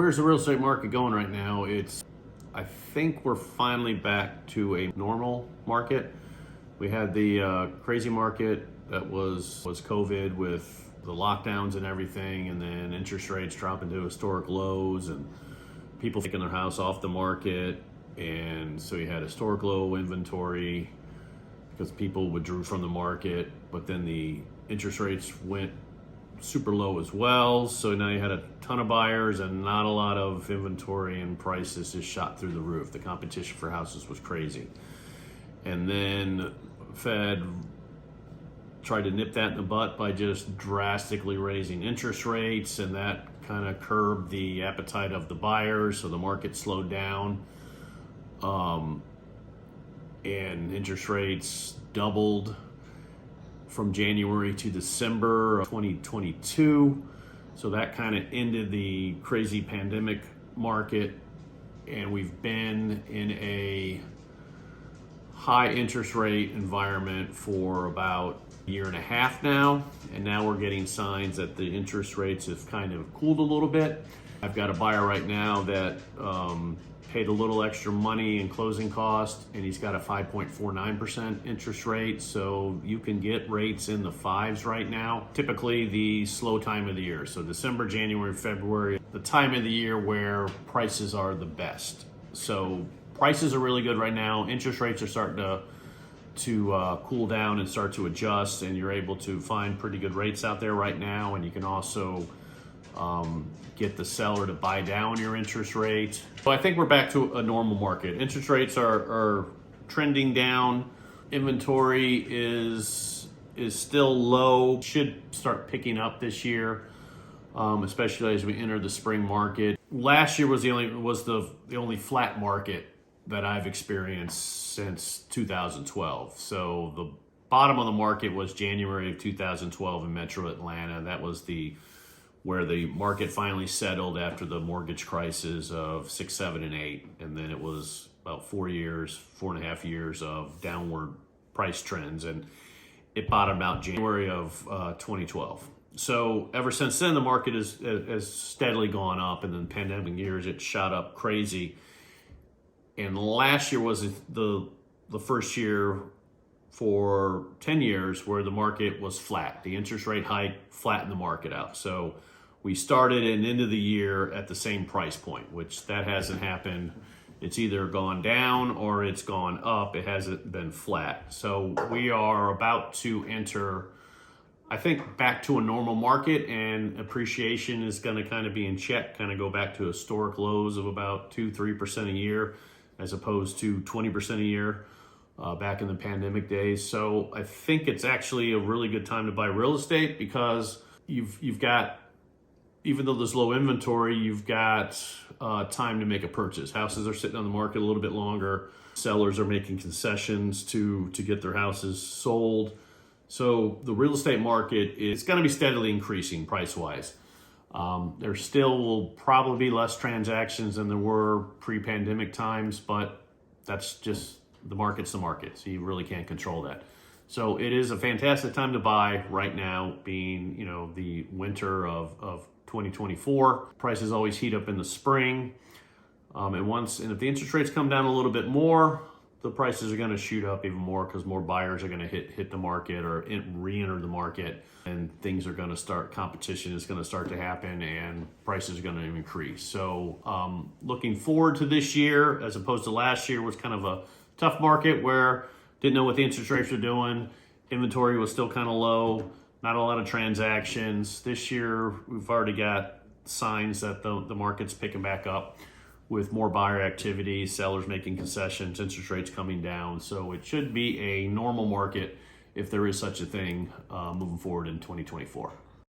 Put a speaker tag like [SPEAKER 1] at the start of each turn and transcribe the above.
[SPEAKER 1] Where's the real estate market going right now? I think we're finally back to a normal market. We had the crazy market that was COVID with the lockdowns and everything, and then interest rates dropping to historic lows and people taking their house off the market. And so you had historic low inventory because people withdrew from the market, but then the interest rates went super low as well. So now you had a ton of buyers and not a lot of inventory, and prices just shot through the roof. The competition for houses was crazy. And then Fed tried to nip that in the butt by just drastically raising interest rates, and that kind of curbed the appetite of the buyers. So the market slowed down. And interest rates doubled from January to December of 2022. So that kind of ended the crazy pandemic market, and we've been in a high interest rate environment for about a year and a half now, and now we're getting signs that the interest rates have kind of cooled a little bit. I've got a buyer right now that paid a little extra money in closing costs, and he's got a 5.49% interest rate. So you can get rates in the fives right now. Typically the slow time of the year. So December, January, February, the time of the year where prices are the best. So prices are really good right now. Interest rates are starting to cool down and start to adjust, and you're able to find pretty good rates out there right now. And you can also get the seller to buy down your interest rate. So I think we're back to a normal market. Interest rates are trending down. Inventory is still low. Should start picking up this year, especially as we enter the spring market. Last year was the only flat market that I've experienced since 2012. So the bottom of the market was January of 2012 in Metro Atlanta. That was where the market finally settled after the mortgage crisis of 6, 7, and 8. And then it was about 4.5 years of downward price trends. And it bottomed out January of 2012. So ever since then, the market has steadily gone up. And then pandemic years, it shot up crazy. And last year was the first year for 10 years where the market was flat. The interest rate hike flattened the market out. So we started and ended the year at the same price point, which that hasn't happened. It's either gone down or it's gone up. It hasn't been flat. So we are about to enter, I think, back to a normal market, and appreciation is going to kind of be in check, kind of go back to historic lows of about 2-3% a year, as opposed to 20% a year back in the pandemic days. So I think it's actually a really good time to buy real estate, because you've got, even though there's low inventory, you've got time to make a purchase. Houses are sitting on the market a little bit longer. Sellers are making concessions to get their houses sold. So the real estate market is going to be steadily increasing price-wise. There still will probably be less transactions than there were pre-pandemic times, but that's just the market's the market, so you really can't control that. So it is a fantastic time to buy right now, being the winter of 2024. Prices always heat up in the spring, and if the interest rates come down a little bit more, the prices are going to shoot up even more, because more buyers are going to hit the market or re-enter the market, and things are going to start, competition is going to start to happen, and prices are going to increase. So looking forward to this year, as opposed to last year was kind of a tough market where didn't know what the interest rates were doing. Inventory was still kind of low, not a lot of transactions. This year, we've already got signs that the market's picking back up with more buyer activity, sellers making concessions, interest rates coming down. So it should be a normal market, if there is such a thing, moving forward in 2024.